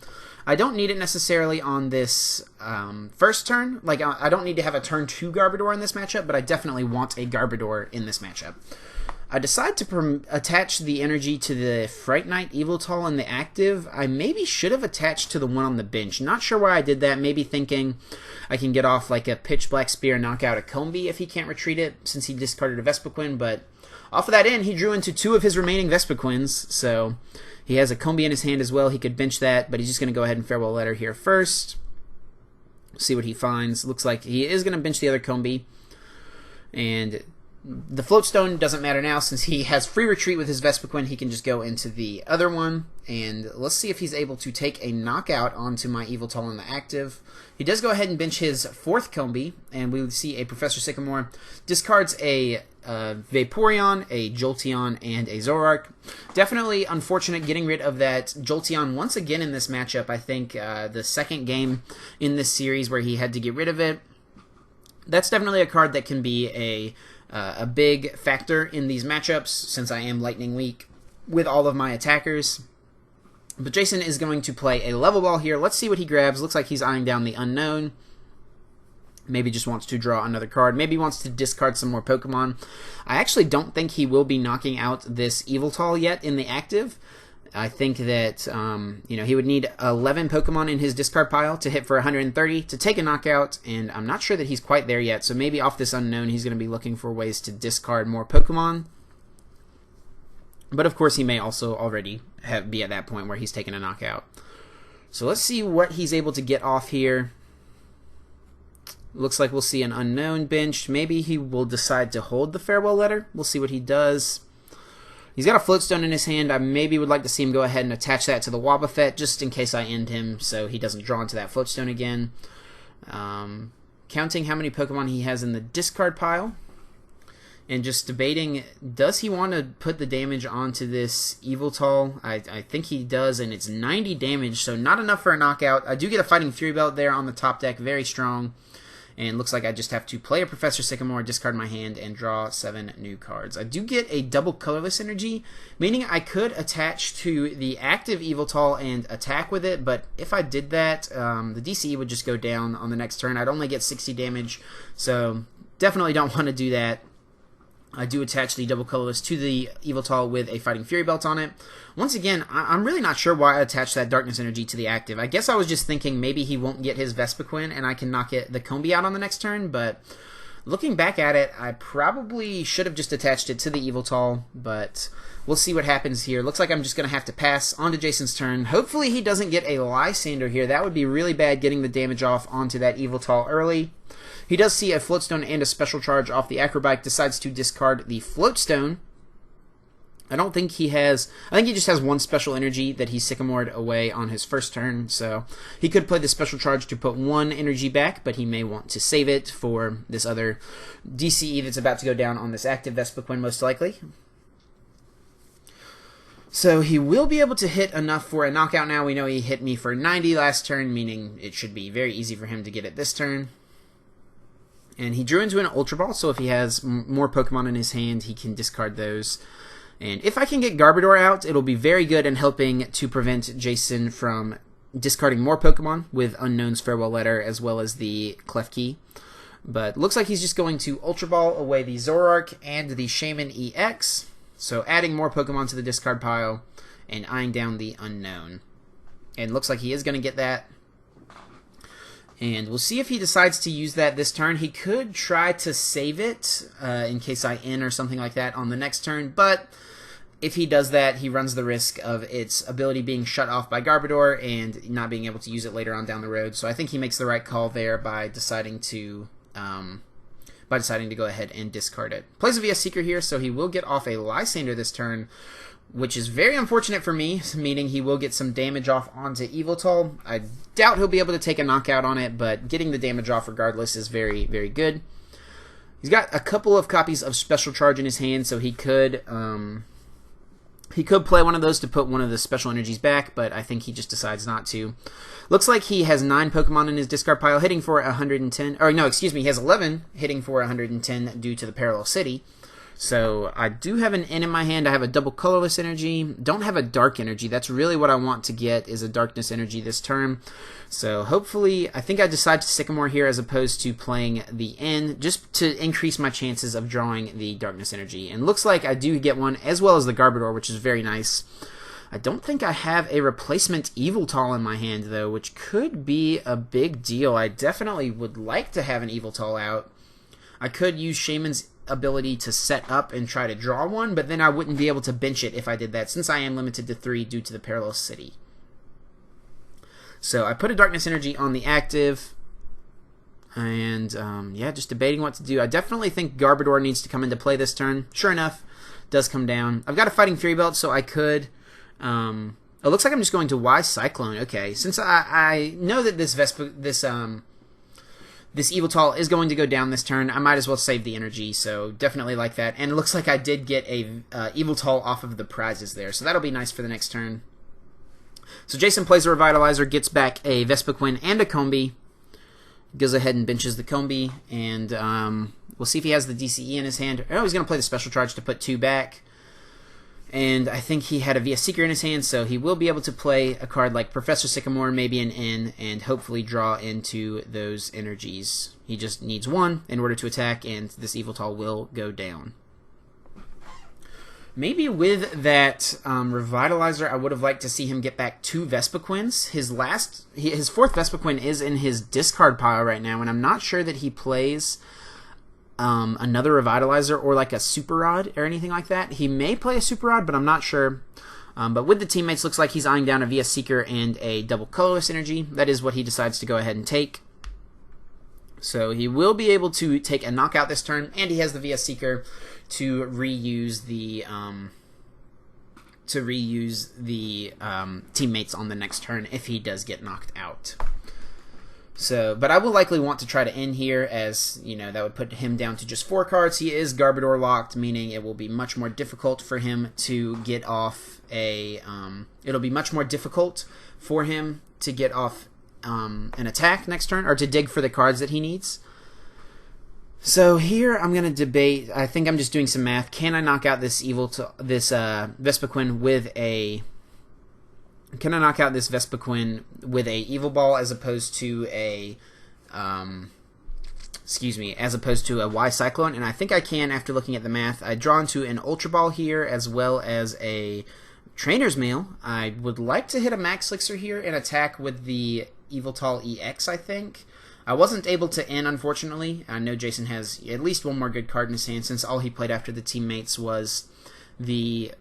I don't need it necessarily on this first turn. Like, I don't need to have a turn 2 Garbodor in this matchup, but I definitely want a Garbodor in this matchup. I decide to attach the energy to the Fright Knight Yveltal in the active. I maybe should have attached to the one on the bench. Not sure why I did that. Maybe thinking I can get off like a Pitch Black Spear and knock out a Combi if he can't retreat it, since he discarded a Vespiquen. But off of that end, he drew into 2 of his remaining Vespiquens, so he has a Combi in his hand as well. He could bench that, but he's just going to go ahead and Farewell Letter here first. See what he finds. Looks like he is going to bench the other Combi, and the Floatstone doesn't matter now since he has free retreat with his Vespiquen. He can just go into the other one, and let's see if he's able to take a knockout onto my Yveltal in the active. He does go ahead and bench his 4th Combi, and we see a Professor Sycamore discards a Vaporeon, a Jolteon, and a Zoroark. Definitely unfortunate getting rid of that Jolteon once again in this matchup. I think the second game in this series where he had to get rid of it. That's definitely a card that can be a big factor in these matchups, since I am Lightning Weak with all of my attackers. But Jason is going to play a Level Ball here. Let's see what he grabs. Looks like he's eyeing down the Unknown. Maybe just wants to draw another card. Maybe wants to discard some more Pokemon. I actually don't think he will be knocking out this Yveltal yet in the active. I think that he would need 11 Pokemon in his discard pile to hit for 130 to take a knockout, and I'm not sure that he's quite there yet, so maybe off this Unknown he's going to be looking for ways to discard more Pokemon. But of course he may also already be at that point where he's taking a knockout. So let's see what he's able to get off here. Looks like we'll see an Unknown benched. Maybe he will decide to hold the Farewell Letter. We'll see what he does. He's got a Floatstone in his hand. I maybe would like to see him go ahead and attach that to the Wobbuffet just in case I end him so he doesn't draw into that Floatstone again. Counting how many Pokemon he has in the discard pile. And just debating, does he want to put the damage onto this Yveltal? I think he does, and it's 90 damage, so not enough for a knockout. I do get a Fighting Fury Belt there on the top deck, very strong. And looks like I just have to play a Professor Sycamore, discard my hand, and draw 7 new cards. I do get a double colorless energy, meaning I could attach to the active Yveltal and attack with it, but if I did that, the DCE would just go down on the next turn. I'd only get 60 damage, so definitely don't want to do that. I do attach the double colorless to the Yveltal with a Fighting Fury Belt on it. Once again, I'm really not sure why I attached that Darkness Energy to the active. I guess I was just thinking maybe he won't get his Vespiquen and I can knock the Combi out on the next turn, but looking back at it, I probably should have just attached it to the Yveltal, but we'll see what happens here. Looks like I'm just going to have to pass on to Jason's turn. Hopefully he doesn't get a Lysander here. That would be really bad, getting the damage off onto that Yveltal early. He does see a Floatstone and a Special Charge off the Acrobike, decides to discard the Floatstone, I don't think he has... I think he just has one special energy that he Sycamored away on his first turn, so he could play the special charge to put one energy back, but he may want to save it for this other DCE that's about to go down on this active Vespiquen, most likely. So he will be able to hit enough for a knockout now. We know he hit me for 90 last turn, meaning it should be very easy for him to get it this turn. And he drew into an Ultra Ball, so if he has more Pokemon in his hand, he can discard those. And if I can get Garbodor out, it'll be very good in helping to prevent Jason from discarding more Pokemon with Unknown's Farewell Letter as well as the Klefki. But looks like he's just going to Ultra Ball away the Zoroark and the Shaman EX. So adding more Pokemon to the discard pile and eyeing down the Unknown. And looks like he is going to get that. And we'll see if he decides to use that this turn. He could try to save it in case I N or something like that on the next turn. But if he does that, he runs the risk of its ability being shut off by Garbodor and not being able to use it later on down the road. So I think he makes the right call there by deciding to go ahead and discard it. Plays a VS Seeker here, so he will get off a Lysander this turn, which is very unfortunate for me, meaning he will get some damage off onto Yveltal. I doubt he'll be able to take a knockout on it, but getting the damage off regardless is very, very good. He's got a couple of copies of Special Charge in his hand, so he could play one of those to put one of the special energies back, but I think he just decides not to. Looks like he has 9 Pokemon in his discard pile, hitting for 110. Or no, excuse me, he has 11 hitting for 110 due to the Parallel City. So I do have an N in my hand. I have a double colorless energy. Don't have a dark energy. That's really what I want to get, is a darkness energy this turn. So hopefully, I think I decide to Sycamore here as opposed to playing the N, just to increase my chances of drawing the darkness energy. And looks like I do get one, as well as the Garbodor, which is very nice. I don't think I have a replacement Yveltal in my hand, though, which could be a big deal. I definitely would like to have an Yveltal out. I could use Shaman's ability to set up and try to draw one, but then I wouldn't be able to bench it if I did that, since I am limited to 3 due to the Parallel City. So I put a Darkness Energy on the active, and yeah, just debating what to do. I definitely think Garbodor needs to come into play this turn. Sure enough, does come down. I've got a Fighting Fury Belt, so I could... it looks like I'm just going to Y Cyclone. Okay, since I know that this Yveltal is going to go down this turn, I might as well save the energy, so definitely like that. And it looks like I did get a Yveltal off of the prizes there, so that'll be nice for the next turn. So Jason plays a Revitalizer, gets back a Vespiquen and a Combee, goes ahead and benches the Combee, and we'll see if he has the DCE in his hand. Oh, he's going to play the Special Charge to put 2 back. And I think he had a VS Seeker in his hand, so he will be able to play a card like Professor Sycamore, maybe an N, and hopefully draw into those energies. He just needs 1 in order to attack, and this Yveltal will go down. Maybe with that Revitalizer, I would have liked to see him get back 2 Vespiquens. His 4th Vespiquen is in his discard pile right now, and I'm not sure that he plays... another Revitalizer or like a Super Rod or anything like that. He may play a Super Rod, but I'm not sure. But with the teammates, looks like he's eyeing down a VS Seeker and a double colorless energy. That is what he decides to go ahead and take. So he will be able to take a knockout this turn, and he has the VS Seeker to reuse the teammates on the next turn if he does get knocked out. So, but I will likely want to try to end here, as, you know, that would put him down to just 4 cards. He is Garbodor locked, meaning it will be much more difficult for him to get off a, it'll be much more difficult for him to get off an attack next turn, or to dig for the cards that he needs. So here I'm going to debate, I think I'm just doing some math. Can I knock out this Vespiquen with a... Can I knock out this Vespiquen with a Evil Ball as opposed to a, as opposed to a Y Cyclone? And I think I can after looking at the math. I draw into an Ultra Ball here as well as a Trainer's Mail. I would like to hit a Max Elixir here and attack with the Yveltal EX, I think. I wasn't able to end, unfortunately. I know Jason has at least 1 more good card in his hand, since all he played after the teammates was the...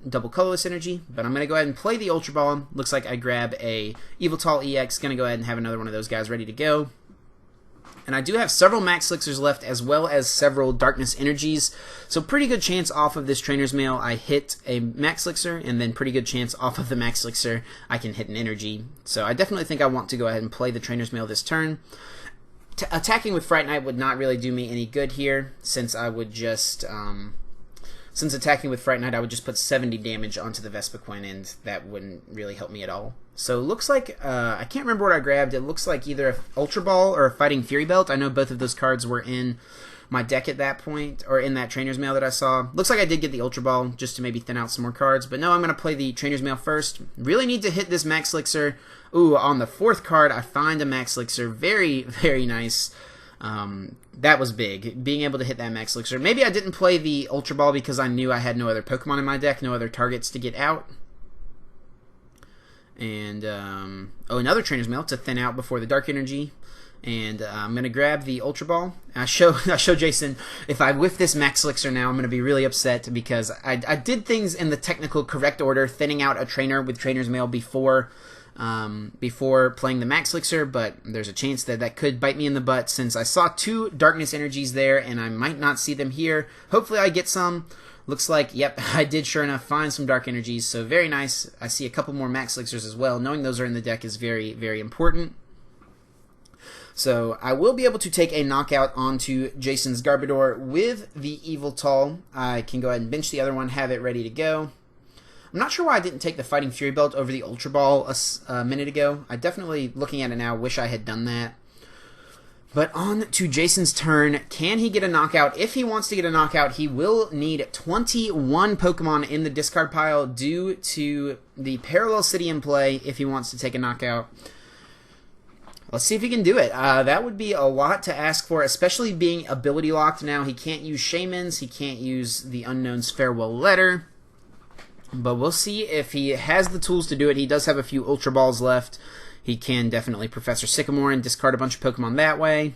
double colorless energy, but I'm going to go ahead and play the Ultra Ball. Looks like I grab a Yveltal EX, going to go ahead and have another one of those guys ready to go. And I do have several Max Elixirs left, as well as several Darkness Energies. So pretty good chance off of this Trainer's Mail I hit a Max Elixir, and then pretty good chance off of the Max Elixir I can hit an Energy. So I definitely think I want to go ahead and play the Trainer's Mail this turn. Attacking with Fright Knight would not really do me any good here, since I would just... since attacking with Fright Knight, I would just put 70 damage onto the Vespiquen, and that wouldn't really help me at all. So it looks like, I can't remember what I grabbed. It looks like either a Ultra Ball or a Fighting Fury Belt. I know both of those cards were in my deck at that point, or in that Trainer's Mail that I saw. Looks like I did get the Ultra Ball just to maybe thin out some more cards. But no, I'm going to play the Trainer's Mail first. Really need to hit this Max Elixir. Ooh, on the 4th card, I find a Max Elixir. Very, very nice. That was big, being able to hit that Max Elixir. Maybe I didn't play the Ultra Ball because I knew I had no other Pokemon in my deck, no other targets to get out. And, oh, another Trainer's Mail to thin out before the Dark Energy. And I'm going to grab the Ultra Ball. I show Jason, if I whiff this Max Elixir now, I'm going to be really upset because I did things in the technical correct order, thinning out a trainer with Trainer's Mail before playing the Max Elixir, but there's a chance that that could bite me in the butt since I saw 2 Darkness Energies there, and I might not see them here. Hopefully I get some. Looks like, yep, I did sure enough find some Dark Energies, so very nice. I see a couple more Max Elixirs as well. Knowing those are in the deck is very, very important. So I will be able to take a knockout onto Jason's Garbodor with the Yveltal. I can go ahead and bench the other one, have it ready to go. I'm not sure why I didn't take the Fighting Fury Belt over the Ultra Ball a minute ago. I definitely, looking at it now, wish I had done that. But on to Jason's turn. Can he get a knockout? If he wants to get a knockout, he will need 21 Pokemon in the discard pile due to the Parallel City in play if he wants to take a knockout. Let's see if he can do it. That would be a lot to ask for, especially being ability locked now. He can't use Shaman's. He can't use the Unknown's Farewell Letter. But we'll see if he has the tools to do it. He does have a few Ultra Balls left. He can definitely Professor Sycamore and discard a bunch of Pokemon that way.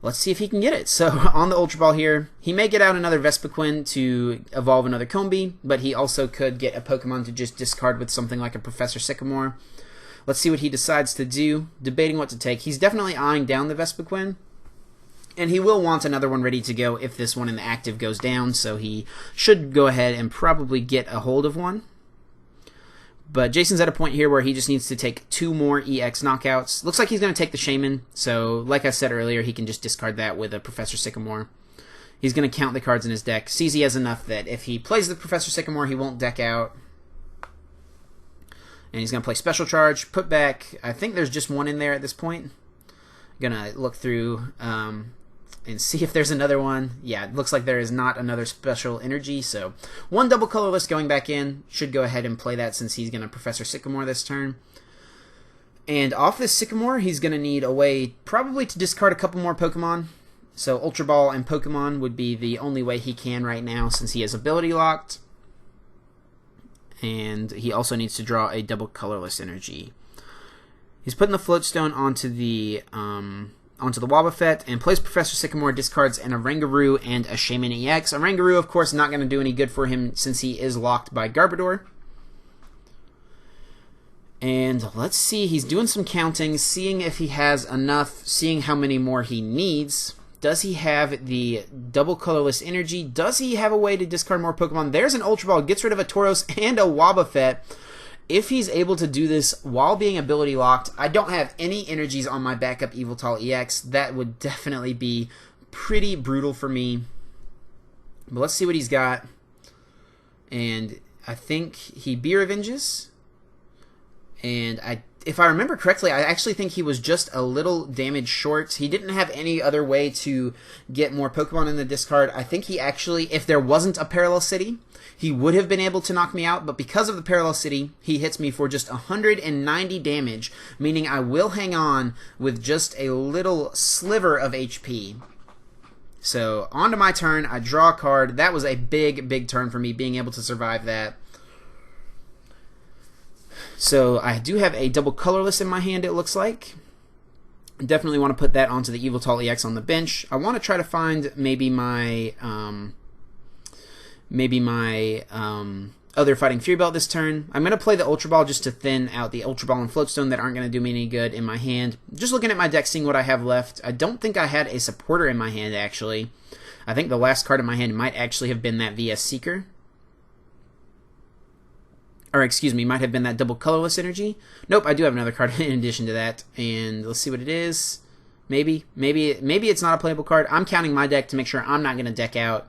Let's see if he can get it. So on the Ultra Ball here, he may get out another Vespiquen to evolve another Combee, but he also could get a Pokemon to just discard with something like a Professor Sycamore. Let's see what he decides to do. Debating what to take. He's definitely eyeing down the Vespiquen. And he will want another one ready to go if this one in the active goes down, so he should go ahead and probably get a hold of one. But Jason's at a point here where he just needs to take 2 more EX knockouts. Looks like he's going to take the Shaman, so like I said earlier, he can just discard that with a Professor Sycamore. He's going to count the cards in his deck. Sees he has enough that if he plays the Professor Sycamore, he won't deck out. And he's going to play Special Charge, put back, I think there's just one in there at this point. Going to look through and see if there's another one. Yeah, it looks like there is not another Special Energy, so 1 double colorless going back in. Should go ahead and play that since he's going to Professor Sycamore this turn. And off this Sycamore, he's going to need a way probably to discard a couple more Pokemon. So Ultra Ball and Pokemon would be the only way he can right now since he is ability locked. And he also needs to draw a double colorless energy. He's putting the Floatstone onto the Wobbuffet and plays Professor Sycamore, discards an Oranguru and a Shaman EX. Oranguru, of course, not going to do any good for him since he is locked by Garbodor. And let's see, he's doing some counting, seeing if he has enough, seeing how many more he needs. Does he have the double colorless energy? Does he have a way to discard more Pokemon? There's an Ultra Ball, gets rid of a Tauros and a Wobbuffet. If he's able to do this while being ability locked, I don't have any energies on my backup Yveltal EX. That would definitely be pretty brutal for me. But let's see what he's got. And I think he B-Revenges. And if I remember correctly, I actually think he was just a little damage short. He didn't have any other way to get more Pokemon in the discard. I think he actually, if there wasn't a Parallel City, he would have been able to knock me out, but because of the Parallel City, he hits me for just 190 damage, meaning I will hang on with just a little sliver of HP. So, on to my turn, I draw a card. That was a big, big turn for me, being able to survive that. So, I do have a double colorless in my hand, it looks like. Definitely want to put that onto the Yveltal EX on the bench. I want to try to find maybe my other Fighting Fury Belt this turn. I'm going to play the Ultra Ball just to thin out the Ultra Ball and Floatstone that aren't going to do me any good in my hand. Just looking at my deck, seeing what I have left. I don't think I had a supporter in my hand, actually. I think the last card in my hand might actually have been that VS Seeker. Or, excuse me, might have been that double colorless energy. Nope, I do have another card in addition to that. And let's see what it is. Maybe it's not a playable card. I'm counting my deck to make sure I'm not going to deck out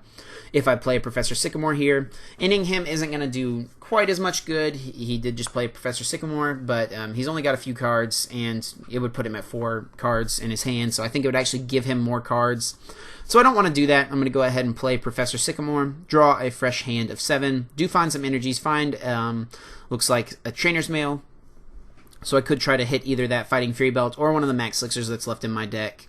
if I play Professor Sycamore here. Ending him isn't going to do quite as much good. He did just play Professor Sycamore, but he's only got a few cards, and it would put him at 4 cards in his hand, so I think it would actually give him more cards. So I don't want to do that. I'm going to go ahead and play Professor Sycamore, draw a fresh hand of 7, do find some energies, find, looks like a Trainer's Mail, so I could try to hit either that Fighting Fury Belt or one of the Max Elixirs that's left in my deck.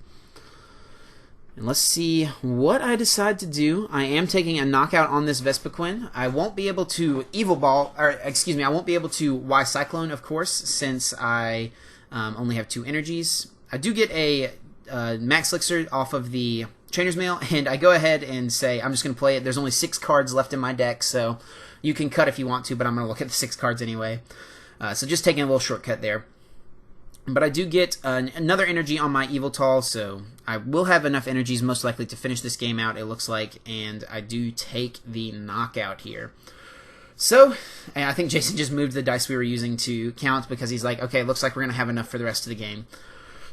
And let's see what I decide to do. I am taking a knockout on this Vespiquen. I won't be able to Evil Ball, or excuse me, I won't be able to Y Cyclone, of course, since I only have 2 energies. I do get a Max Elixir off of the Trainer's Mail, and I go ahead and say I'm just going to play it. There's only 6 cards left in my deck, so you can cut if you want to, but I'm going to look at the 6 cards anyway. So just taking a little shortcut there. But I do get another energy on my Eviltal, so I will have enough energies most likely to finish this game out, it looks like, and I do take the knockout here. So, I think Jason just moved the dice we were using to count because he's like, okay, looks like we're going to have enough for the rest of the game.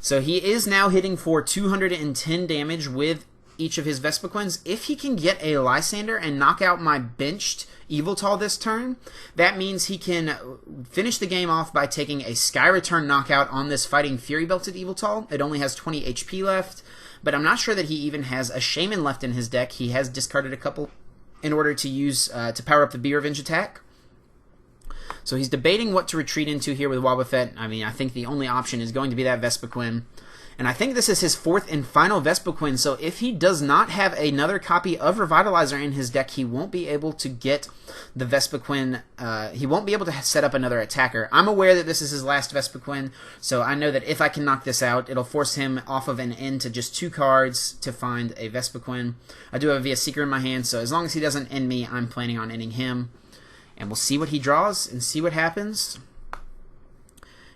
So he is now hitting for 210 damage with each of his Vespiquens. If he can get a Lysander and knock out my benched Eviltal this turn, that means he can finish the game off by taking a Sky Return knockout on this Fighting Fury Belted Eviltal. It only has 20 HP left, but I'm not sure that he even has a Shaman left in his deck. He has discarded a couple in order to use to power up the Be Revenge attack. So he's debating what to retreat into here with Wobbuffet. I mean, I think the only option is going to be that Vespiquen. And I think this is his 4th and final Vespiquen, so if he does not have another copy of Revitalizer in his deck, he won't be able to get the Vespiquen, he won't be able to set up another attacker. I'm aware that this is his last Vespiquen, so I know that if I can knock this out, it'll force him off of an end to just 2 cards to find a Vespiquen. I do have a VS Seeker in my hand, so as long as he doesn't end me, I'm planning on ending him. And we'll see what he draws and see what happens.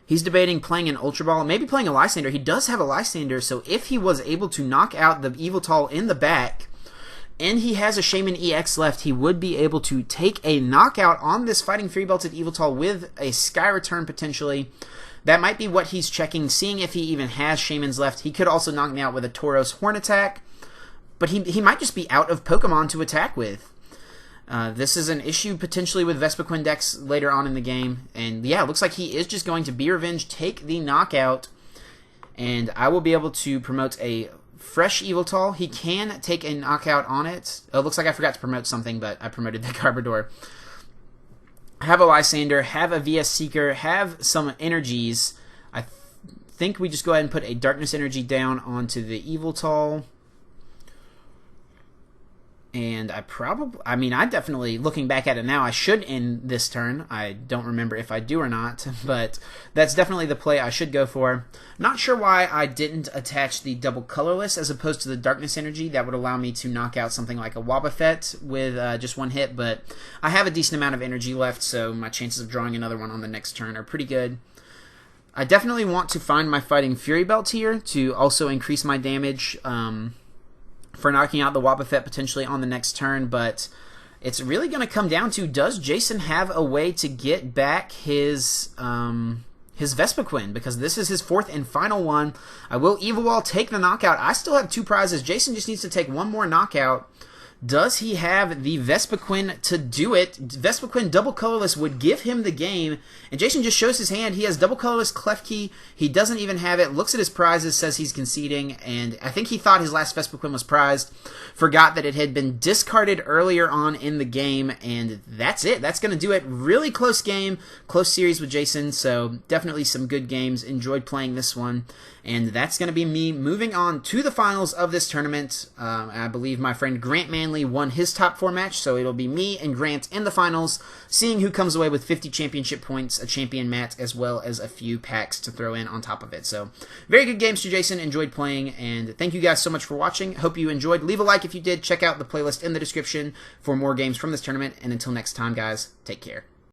He's debating playing an Ultra Ball, maybe playing a Lysander. He does have a Lysander, so if he was able to knock out the Eviltal in the back, and he has a Shaman EX left, he would be able to take a knockout on this Fighting Fury Belted Eviltal with a Sky Return potentially. That might be what he's checking, seeing if he even has Shamans left. He could also knock me out with a Tauros Horn attack, but he might just be out of Pokemon to attack with. This is an issue potentially with Vespiquen decks later on in the game. And yeah, it looks like he is just going to Be Revenge, take the knockout, and I will be able to promote a fresh Eviltal. He can take a knockout on it. Oh, it looks like I forgot to promote something, but I promoted the Garbodor. Have a Lysander, have a VS Seeker, have some energies. I think we just go ahead and put a Darkness Energy down onto the Eviltal. And I definitely, looking back at it now, I should end this turn. I don't remember if I do or not, but that's definitely the play I should go for. Not sure why I didn't attach the double colorless as opposed to the Darkness Energy. That would allow me to knock out something like a Wobbuffet with just 1 hit, but I have a decent amount of energy left, so my chances of drawing another one on the next turn are pretty good. I definitely want to find my Fighting Fury Belt here to also increase my damage, for knocking out the Wobbuffet potentially on the next turn, but it's really going to come down to, does Jason have a way to get back his Vespiquen, because this is his 4th and final one. I will Evil Wall, take the knockout. I still have 2 prizes. Jason just needs to take 1 more knockout. Does he have the Vespiquen to do it? Vespiquen double colorless would give him the game, and Jason just shows his hand. He has double colorless Klefki. He doesn't even have it. Looks at his prizes, says he's conceding, and I think he thought his last Vespiquen was prized. Forgot that it had been discarded earlier on in the game, and that's it. That's going to do it. Really close game, close series with Jason, so definitely some good games. Enjoyed playing this one, and that's going to be me moving on to the finals of this tournament. I believe my friend Grant Manley finally won his top 4 match, so it'll be me and Grant in the finals, seeing who comes away with 50 championship points, a champion mat, as well as a few packs to throw in on top of it. So, very good games to Jason. Enjoyed playing, and thank you guys so much for watching. Hope you enjoyed. Leave a like if you did. Check out the playlist in the description for more games from this tournament, and until next time, guys, take care.